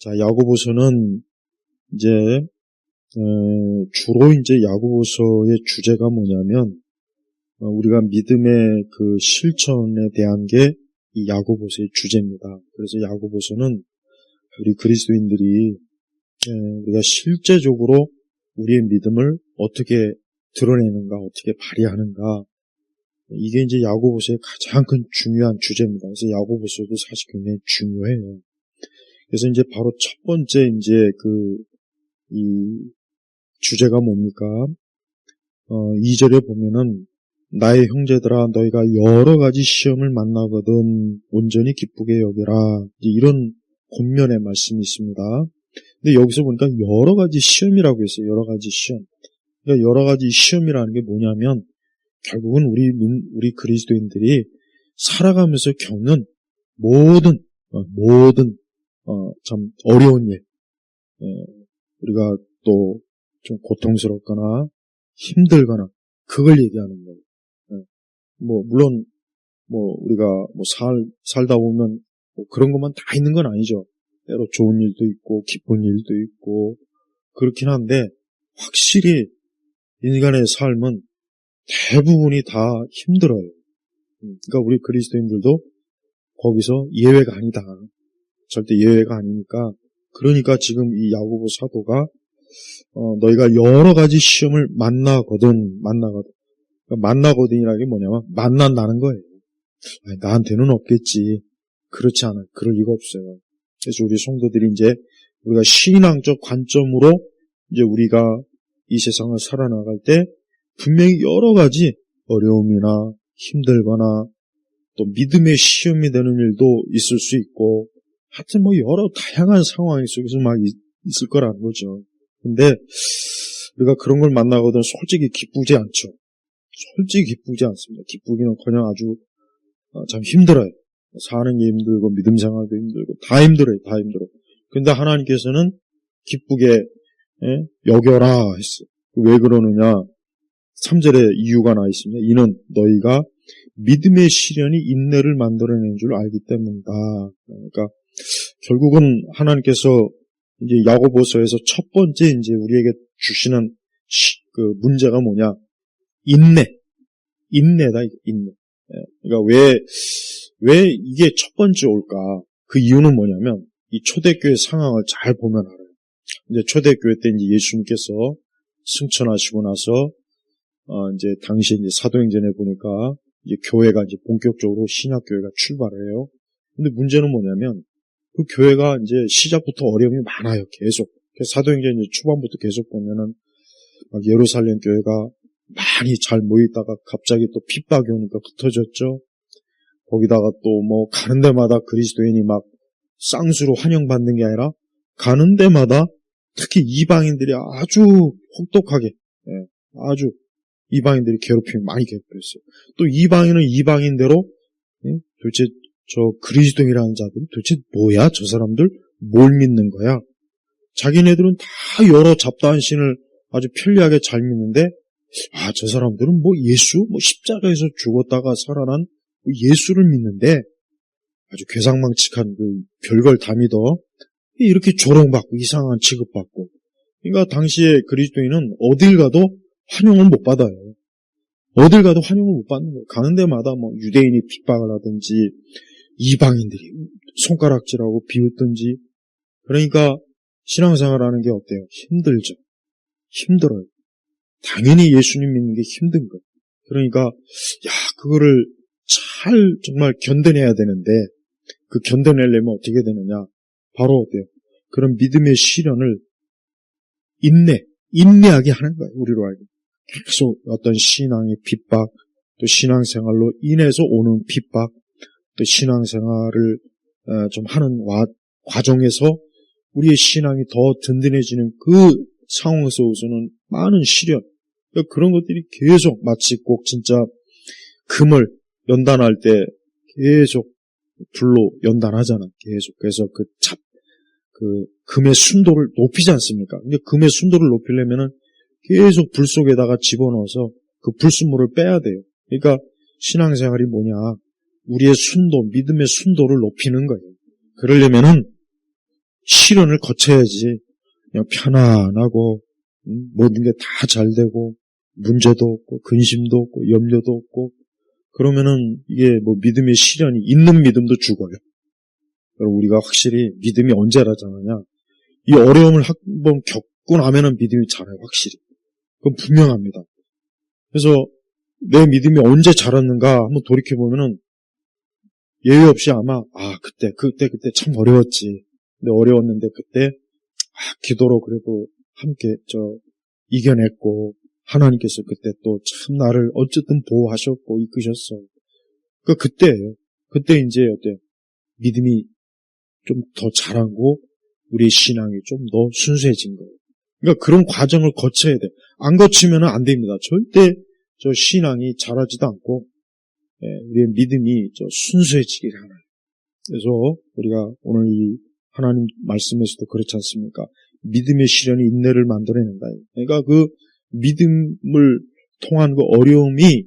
자, 야고보서는 이제 주로 이제 야고보서의 주제가 뭐냐면 우리가 믿음의 그 실천에 대한 게 이 야고보서의 주제입니다. 그래서 야고보서는 우리 그리스도인들이 우리가 실제적으로 우리의 믿음을 어떻게 드러내는가, 어떻게 발휘하는가, 이게 이제 야고보서의 가장 큰 중요한 주제입니다. 그래서 야고보서도 사실 굉장히 중요해요. 그래서 이제 바로 첫 번째 이제 이 주제가 뭡니까? 2절에 보면은 나의 형제들아 너희가 여러 가지 시험을 만나거든 온전히 기쁘게 여겨라. 이런 권면의 말씀이 있습니다. 근데 여기서 보니까 여러 가지 시험이라고 했어요. 여러 가지 시험. 그러니까 여러 가지 시험이라는 게 뭐냐면 결국은 우리 그리스도인들이 살아가면서 겪는 모든 참 어려운 일, 우리가 또 좀 고통스럽거나 힘들거나 그걸 얘기하는 거예요. 물론 우리가 살다 보면 그런 것만 다 있는 건 아니죠. 때로 좋은 일도 있고 기쁜 일도 있고 그렇긴 한데 확실히 인간의 삶은 대부분이 다 힘들어요. 그러니까 우리 그리스도인들도 거기서 예외가 아니다. 절대 예외가 아니니까. 그러니까 지금 이 야고보 사도가 너희가 여러 가지 시험을 만나거든. 그러니까 만나거든이라는 게 뭐냐면 만난다는 거예요. 아니, 나한테는 없겠지. 그렇지 않아요. 그럴 리가 없어요. 그래서 우리 성도들이 이제 우리가 신앙적 관점으로 이제 우리가 이 세상을 살아나갈 때 분명히 여러 가지 어려움이나 힘들거나 또 믿음의 시험이 되는 일도 있을 수 있고 하여튼 여러 다양한 상황 속에서 막 있을 거라는 거죠. 근데 우리가 그런 걸 만나거든 솔직히 기쁘지 않죠. 솔직히 기쁘지 않습니다. 기쁘기는커녕 아주 참 힘들어요. 사는 게 힘들고 믿음 생활도 힘들고 다 힘들어요. 다 힘들어. 근데 하나님께서는 기쁘게 여겨라 했어요. 왜 그러느냐? 3절에 이유가 나 있습니다. 이는 너희가 믿음의 시련이 인내를 만들어낸 줄 알기 때문이다. 그러니까 결국은 하나님께서 이제 야고보서에서 첫 번째 이제 우리에게 주시는 그 문제가 뭐냐? 인내다. 인내. 그러니까 왜 이게 첫 번째 올까? 그 이유는 뭐냐면 이 초대교회 상황을 잘 보면 알아요. 이제 초대교회 때 이제 예수님께서 승천하시고 나서 이제 당시에 이제 사도행전에 보니까 이제 교회가 이제 본격적으로 신약교회가 출발해요. 근데 문제는 뭐냐면 그 교회가 이제 시작부터 어려움이 많아요. 계속. 사도행전 이제 초반부터 계속 보면은 막 예루살렘 교회가 많이 잘 모이다가 갑자기 또 핍박이 오니까 흩어졌죠. 거기다가 또 가는 데마다 그리스도인이 막 쌍수로 환영받는 게 아니라 가는 데마다 특히 이방인들이 아주 혹독하게 아주 이방인들이 많이 괴롭혔어요. 또 이방인은 이방인대로 도대체 저 그리스도인이라는 자들은 도대체 뭐야? 저 사람들 뭘 믿는 거야? 자기네들은 다 여러 잡다한 신을 아주 편리하게 잘 믿는데 저 사람들은 예수? 십자가에서 죽었다가 살아난 예수를 믿는데 아주 괴상망측한 별걸 다 믿어. 이렇게 조롱받고 이상한 취급받고. 그러니까 당시에 그리스도인은 어딜 가도 환영을 못 받아요. 어딜 가도 환영을 못 받는 거예요. 가는 데마다 유대인이 핍박을 하든지 이방인들이 손가락질하고 비웃든지. 그러니까 신앙생활하는 게 어때요? 힘들죠. 힘들어요. 당연히 예수님 믿는 게 힘든 거예요. 그러니까 그거를 잘 정말 견뎌내야 되는데 그 견뎌내려면 어떻게 되느냐? 바로 어때요? 그런 믿음의 시련을 인내하게 하는 거예요. 우리로 알고. 계속 어떤 신앙의 핍박, 또 신앙생활로 인해서 오는 핍박, 또 신앙생활을 좀 하는 과정에서 우리의 신앙이 더 든든해지는 그 상황 속에서는 많은 시련, 그런 것들이 계속 마치 꼭 진짜 금을 연단할 때 계속 불로 연단하잖아. 계속. 그래서 그 금의 순도를 높이지 않습니까? 근데 금의 순도를 높이려면은 계속 불 속에다가 집어넣어서 그 불순물을 빼야 돼요. 그러니까 신앙생활이 뭐냐? 우리의 순도, 믿음의 순도를 높이는 거예요. 그러려면은 시련을 거쳐야지 그냥 편안하고 모든 게 다 잘 되고 문제도 없고 근심도 없고 염려도 없고 그러면은 이게 뭐 믿음의 시련이 있는 믿음도 죽어요. 그리고 우리가 확실히 믿음이 언제 자라냐? 이 어려움을 한번 겪고 나면은 믿음이 자라요, 확실히. 그건 분명합니다. 그래서 내 믿음이 언제 자랐는가 한번 돌이켜보면은 예외 없이 아마, 그때 참 어려웠지. 근데 어려웠는데 그때, 기도로 그래도 함께 이겨냈고, 하나님께서 그때 또 참 나를 어쨌든 보호하셨고, 이끄셨어. 그때예요. 그때 이제 믿음이 좀 더 자라고, 우리의 신앙이 좀 더 순수해진 거예요. 그러니까 그런 과정을 거쳐야 돼. 안 거치면 안 됩니다. 절대 신앙이 자라지도 않고, 우리의 믿음이 순수해지길 하나요. 그래서 우리가 오늘 이 하나님 말씀에서도 그렇지 않습니까? 믿음의 시련이 인내를 만들어낸다. 그러니까 그 믿음을 통한 그 어려움이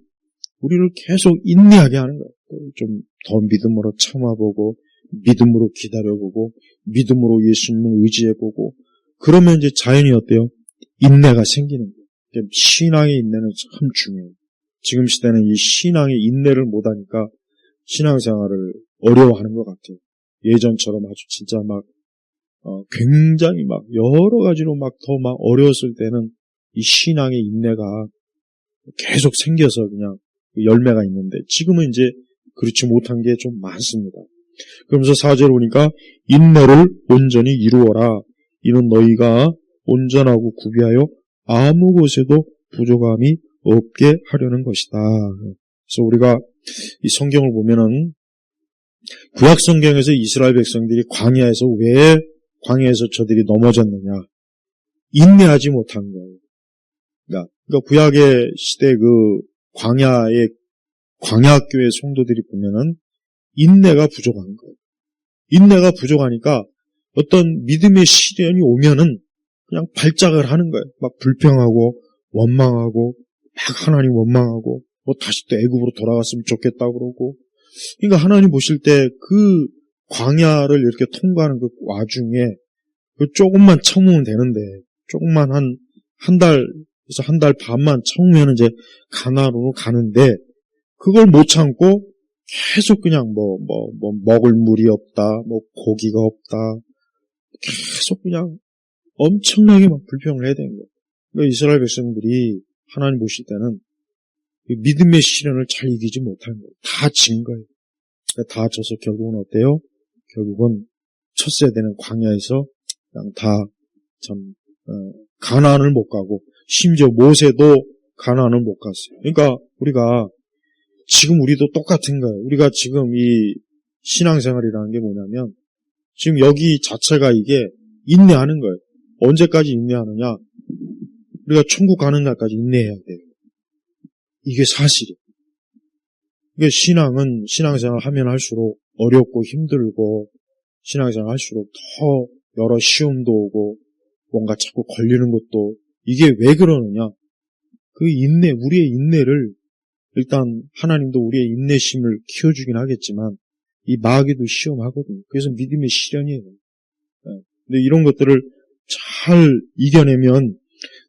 우리를 계속 인내하게 하는 거예요. 좀 더 믿음으로 참아보고, 믿음으로 기다려보고, 믿음으로 예수님을 의지해보고, 그러면 이제 자연히 어때요? 인내가 생기는 거예요. 신앙의 인내는 참 중요해요. 지금 시대는 이 신앙의 인내를 못하니까 신앙생활을 어려워하는 것 같아요. 예전처럼 아주 진짜 굉장히 여러 가지로 더 어려웠을 때는 이 신앙의 인내가 계속 생겨서 그냥 열매가 있는데 지금은 이제 그렇지 못한 게 좀 많습니다. 그러면서 4절 보니까 인내를 온전히 이루어라. 이는 너희가 온전하고 구비하여 아무 곳에도 부족함이 없게 하려는 것이다. 그래서 우리가 이 성경을 보면은 구약 성경에서 이스라엘 백성들이 왜 광야에서 저들이 넘어졌느냐? 인내하지 못한 거예요. 그러니까 구약의 시대 광야교회 성도들이 보면은 인내가 부족한 거예요. 인내가 부족하니까 어떤 믿음의 시련이 오면은 그냥 발작을 하는 거예요. 불평하고 원망하고 하나님 원망하고 다시 또 애굽으로 돌아갔으면 좋겠다 그러고. 그러니까 하나님 보실 때 그 광야를 이렇게 통과하는 그 와중에 조금만 참으면 되는데 조금만 한 달에서 한 달 반만 참으면 이제 가나안으로 가는데 그걸 못 참고 계속 그냥 먹을 물이 없다, 고기가 없다, 계속 그냥 엄청나게 불평을 해야 되는 거예요. 그러니까 이스라엘 백성들이 하나님 보실 때는 믿음의 시련을 잘 이기지 못한 거예요. 다 진 거예요. 다 져서 결국은 어때요? 결국은 첫 세대는 광야에서 그냥 가나안을 못 가고 심지어 모세도 가나안을 못 갔어요. 그러니까 우리도 똑같은 거예요. 우리가 지금 이 신앙생활이라는 게 뭐냐면 지금 여기 자체가 이게 인내하는 거예요. 언제까지 인내하느냐? 우리가 천국 가는 날까지 인내해야 돼요. 이게 사실이에요. 이게 신앙생활 하면 할수록 어렵고 힘들고 신앙생활 할수록 더 여러 시험도 오고 뭔가 자꾸 걸리는 것도 이게 왜 그러느냐? 그 인내, 우리의 인내를 일단 하나님도 우리의 인내심을 키워주긴 하겠지만 이 마귀도 시험하거든요. 그래서 믿음의 시련이에요. 근데 이런 것들을 잘 이겨내면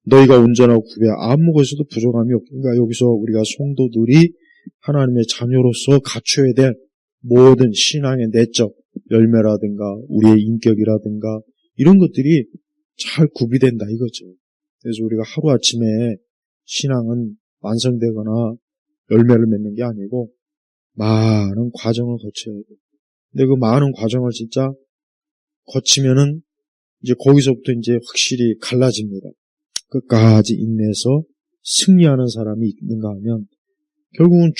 너희가 온전하고 구비하여 아무 것에도 부족함이 없다. 그러니까 여기서 우리가 성도들이 하나님의 자녀로서 갖춰야 될 모든 신앙의 내적 열매라든가 우리의 인격이라든가 이런 것들이 잘 구비된다 이거죠. 그래서 우리가 하루아침에 신앙은 완성되거나 열매를 맺는 게 아니고 많은 과정을 거쳐야 돼요. 근데 그 많은 과정을 진짜 거치면은 이제 거기서부터 이제 확실히 갈라집니다. 끝까지 인내해서 승리하는 사람이 있는가 하면 결국은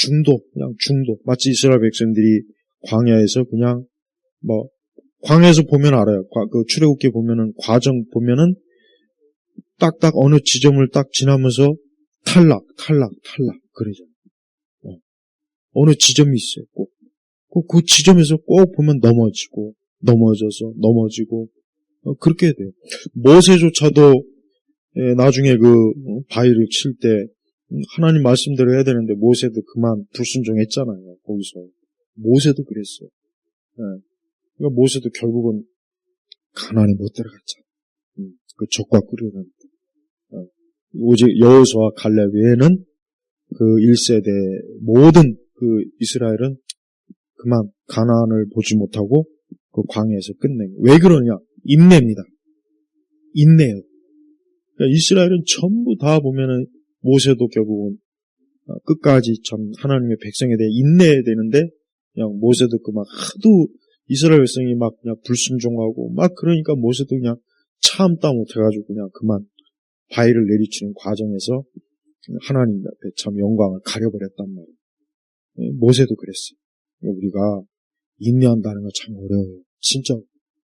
그냥 중도. 마치 이스라엘 백성들이 광야에서 그냥 광야에서 보면 알아요. 그 출애굽기 보면은 과정 보면은 딱딱 어느 지점을 딱 지나면서 탈락 그러잖아요. 어느 지점이 있어요. 그 지점에서 꼭 보면 넘어지고 그렇게 돼요. 모세조차도 나중에 바위를 칠 때 하나님 말씀대로 해야 되는데 모세도 그만 불순종했잖아요. 거기서 모세도 그랬어요. 그러니까 모세도 결국은 가나안에 못 들어갔잖아. 그 적과 꿀이라는 오직 여호수아 갈렙 외에는 그 1세대 모든 그 이스라엘은 그만 가나안을 보지 못하고 그 광야에서 끝낸 거예요. 왜 그러냐? 인내입니다. 인내예요. 그러니까 이스라엘은 전부 다 보면은 모세도 결국은 끝까지 참 하나님의 백성에 대해 인내해야 되는데 그냥 모세도 그 막 하도 이스라엘 백성이 막 그냥 불순종하고 막 그러니까 모세도 그냥 참다 못해가지고 그냥 그만 바위를 내리치는 과정에서 하나님 앞에 참 영광을 가려버렸단 말이에요. 모세도 그랬어요. 우리가 인내한다는 건 참 어려워요. 진짜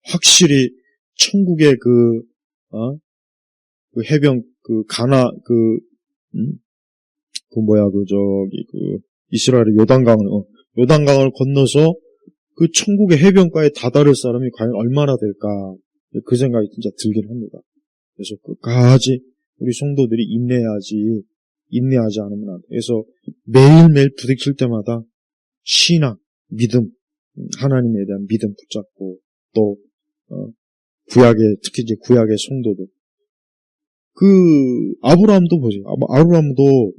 확실히 천국의 그 해변 이스라엘의 요단강을 건너서 그 천국의 해변가에 다다를 사람이 과연 얼마나 될까 그 생각이 진짜 들긴 합니다. 그래서 끝까지 우리 성도들이 인내하지 않으면 안 돼. 그래서 매일매일 부딪힐 때마다 신앙, 믿음, 하나님에 대한 믿음 붙잡고 또 특히 이제 구약의 성도들 그 아브라함도 보세요. 아브라함도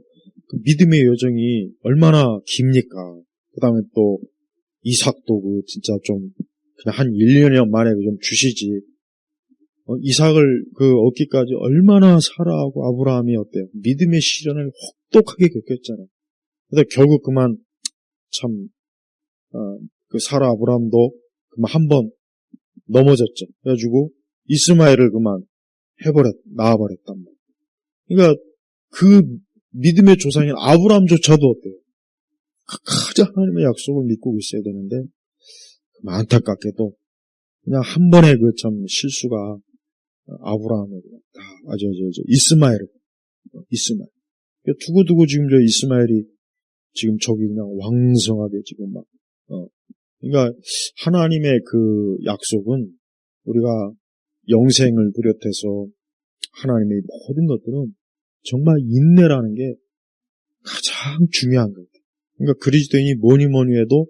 그 믿음의 여정이 얼마나 깁니까? 그 다음에 또 이삭도 진짜 좀 그냥 한 1년 만에 좀 주시지. 이삭을 얻기까지 얼마나 사라하고 아브라함이 어때요? 믿음의 시련을 혹독하게 겪었잖아요. 그래서 결국 그만 참 그 사라 아브라함도 그만 한번 넘어졌죠. 그래가지고 이스마엘을 그만 낳아버렸단 말이에요. 그러니까 그 믿음의 조상인 아브라함조차도 어때요? 가장 하나님의 약속을 믿고 있어야 되는데 안타깝게도 그냥 한 번의 그 참 실수가 아브라함을 이스마엘 두고두고 지금 저 이스마엘이 지금 저기 그냥 왕성하게 지금 그러니까 하나님의 그 약속은 우리가 영생을 비롯해서 하나님의 모든 것들은 정말 인내라는 게 가장 중요한 거예요. 그러니까 그리스도인이 뭐니 해도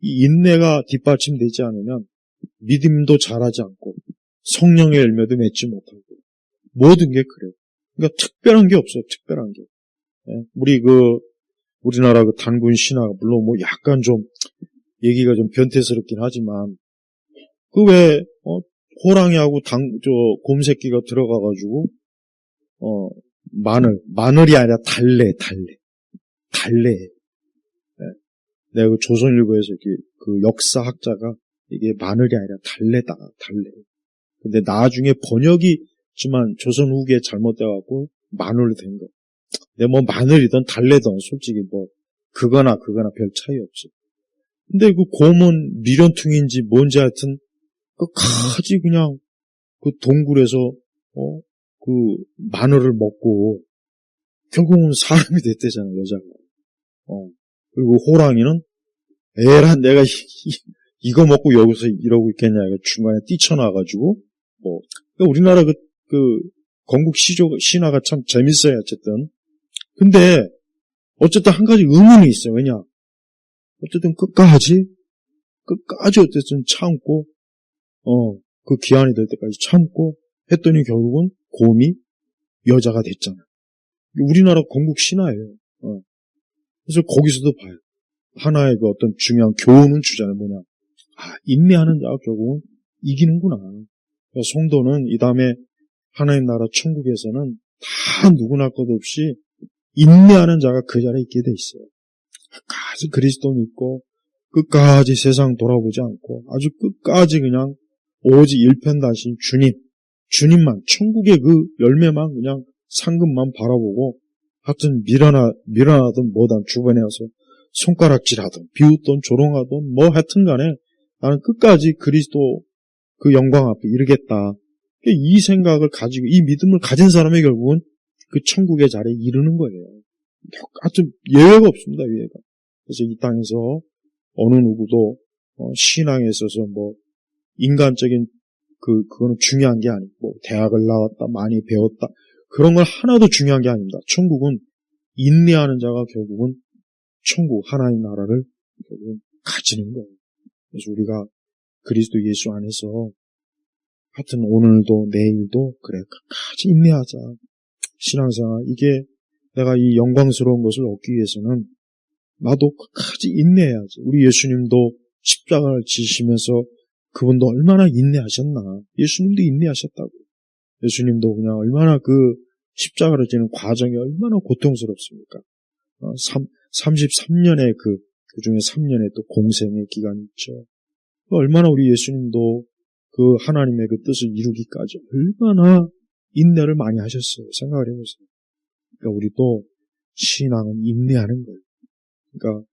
이 인내가 뒷받침되지 않으면 믿음도 자라지 않고 성령의 열매도 맺지 못하고 모든 게 그래요. 그러니까 특별한 게 없어요. 특별한 게. 우리나라 그 단군 신화가 물론 뭐 약간 좀 얘기가 좀 변태스럽긴 하지만 호랑이하고 곰새끼가 들어가가지고 마늘이 아니라 달래. 내가 그 조선일보에서 그 역사학자가 이게 마늘이 아니라 달래. 근데 나중에 번역이지만 조선 후기에 잘못돼갖고 마늘로 된 거야. 근데 뭐 마늘이든 달래든 솔직히 뭐 그거나 별 차이 없어. 근데 그 곰은 미련퉁인지 뭔지 하여튼 끝까지 그냥 그 동굴에서 그 마늘을 먹고 결국은 사람이 됐대잖아 여자가. 그리고 호랑이는 에라 내가 이거 먹고 여기서 이러고 있겠냐 이거 중간에 뛰쳐나가지고 그러니까 우리나라 그 건국 신화가 참 재밌어요 어쨌든. 근데 어쨌든 한 가지 의문이 있어요. 왜냐? 어쨌든 끝까지 어쨌든 참고 그 기한이 될 때까지 참고 했더니 결국은 곰이 여자가 됐잖아요. 우리나라 건국 신화예요. 그래서 거기서도 봐요. 하나의 그 어떤 중요한 교훈은 주잖아요. 뭐냐? 인내하는 자가 결국은 이기는구나. 그러니까 성도는 이 다음에 하나님 나라 천국에서는 다 누구나 것 없이 인내하는 자가 그 자리에 있게 돼 있어요. 끝까지 그리스도 믿고 끝까지 세상 돌아보지 않고 아주 끝까지 그냥 오직 일편단심 주님만 천국의 그 열매만 그냥 상급만 바라보고 하여튼 밀어나든 뭐든 주변에 와서 손가락질하든 비웃든 조롱하든 뭐 하여튼 간에 나는 끝까지 그리스도 그 영광 앞에 이르겠다. 이 생각을 가지고 이 믿음을 가진 사람이 결국은 그 천국의 자리에 이르는 거예요. 하여튼 예외가 없습니다. 예외가. 그래서 이 땅에서 어느 누구도 신앙에 있어서 뭐 인간적인 그거는 중요한 게 아니고 대학을 나왔다 많이 배웠다 그런 걸 하나도 중요한 게 아닙니다. 천국은 인내하는 자가 결국은 천국 하나님 나라를 결국은 가지는 거예요. 그래서 우리가 그리스도 예수 안에서 하여튼 오늘도 내일도 그래 끝까지 인내하자. 신앙생활 이게 내가 이 영광스러운 것을 얻기 위해서는 나도 끝까지 인내해야지. 우리 예수님도 십자가를 지시면서 그분도 얼마나 인내하셨나. 예수님도 인내하셨다고. 예수님도 그냥 얼마나 그 십자가를 지는 과정이 얼마나 고통스럽습니까. 33년의 그 중에 3년의 또 공생의 기간이 있죠. 얼마나 우리 예수님도 그 하나님의 그 뜻을 이루기까지 얼마나 인내를 많이 하셨어요. 생각을 해보세요. 그러니까 우리도 신앙은 인내하는 거예요. 그러니까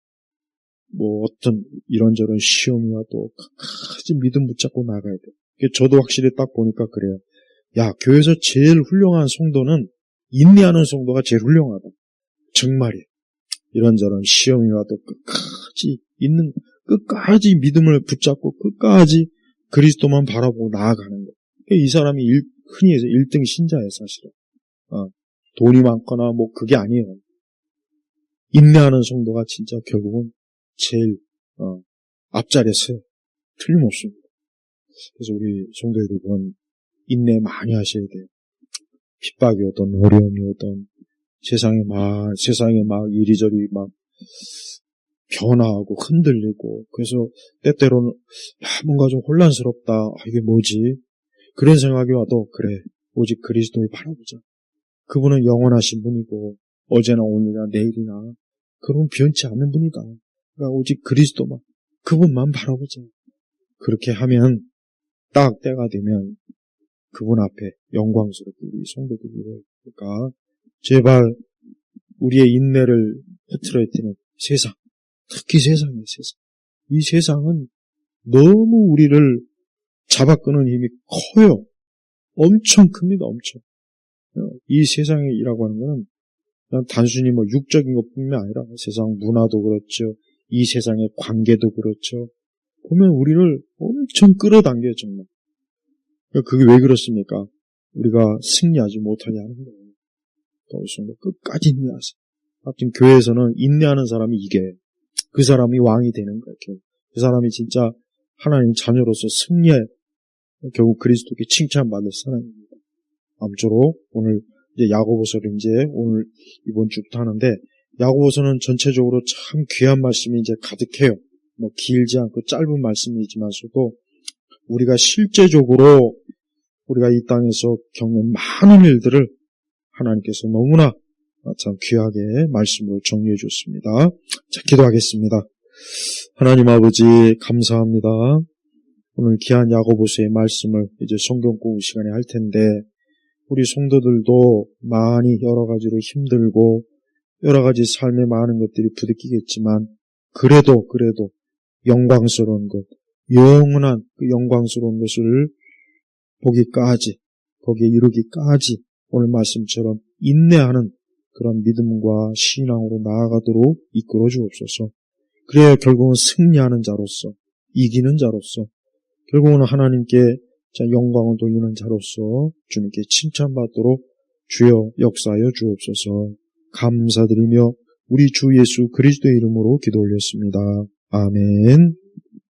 뭐 어떤 이런저런 시험이 와도 끝까지 믿음 붙잡고 나가야 돼요. 저도 확실히 딱 보니까 그래요. 야, 교회에서 제일 훌륭한 성도는 인내하는 성도가 제일 훌륭하다. 정말이에요. 이런저런 시험이 와도 끝까지 믿음을 붙잡고 끝까지 그리스도만 바라보고 나아가는 거예요. 이 사람이 흔히 해서 1등 신자예요, 사실은. 돈이 많거나 뭐 그게 아니에요. 인내하는 성도가 진짜 결국은 제일 앞자리에 서요. 틀림없습니다. 그래서 우리 성도 여러분 인내 많이 하셔야 돼요. 핍박이 오든 어려움이 오든 세상에 막 이리저리 막 변화하고 흔들리고 그래서 때때로는 뭔가 좀 혼란스럽다. 이게 뭐지? 그런 생각이 와도 그래. 오직 그리스도를 바라보자. 그분은 영원하신 분이고 어제나 오늘이나 내일이나 그분 변치 않는 분이다. 그러니까 오직 그리스도만 그분만 바라보자. 그렇게 하면 딱 때가 되면 그분 앞에 영광스럽게 우리 성도들이 그러니까 제발 우리의 인내를 흐트러뜨리는 세상, 특히 세상이에요. 세상. 이 세상은 너무 우리를 잡아끄는 힘이 커요. 엄청 큽니다. 엄청. 이 세상이라고 하는 것은 그냥 단순히 뭐 육적인 것뿐만 아니라 세상 문화도 그렇죠. 이 세상의 관계도 그렇죠. 보면 우리를 엄청 끌어당겨요. 정말. 그게 왜 그렇습니까? 우리가 승리하지 못하게 하는 거예요. 끝까지 인내하세요. 하여튼 교회에서는 인내하는 사람이 이게 그 사람이 왕이 되는 거예요. 그 사람이 진짜 하나님 자녀로서 승리해 결국 그리스도께 칭찬받을 사람입니다. 아무쪼록 오늘 이제 야고보서를 이제 오늘 이번 주부터 하는데 야고보서는 전체적으로 참 귀한 말씀이 이제 가득해요. 뭐 길지 않고 짧은 말씀이지만서도 우리가 실제적으로 우리가 이 땅에서 겪는 많은 일들을 하나님께서 너무나 참 귀하게 말씀으로 정리해 줬습니다. 자, 기도하겠습니다. 하나님 아버지 감사합니다. 오늘 귀한 야고보서의 말씀을 이제 성경 공부 시간에 할 텐데 우리 성도들도 많이 여러 가지로 힘들고 여러 가지 삶에 많은 것들이 부딪히겠지만 그래도 영광스러운 것, 영원한 그 영광스러운 것을 보기까지 거기에 이르기까지 오늘 말씀처럼 인내하는 그런 믿음과 신앙으로 나아가도록 이끌어 주옵소서. 그래야 결국은 승리하는 자로서 이기는 자로서 결국은 하나님께 영광을 돌리는 자로서 주님께 칭찬받도록 주여 역사하여 주옵소서. 감사드리며 우리 주 예수 그리스도의 이름으로 기도 올렸습니다. 아멘.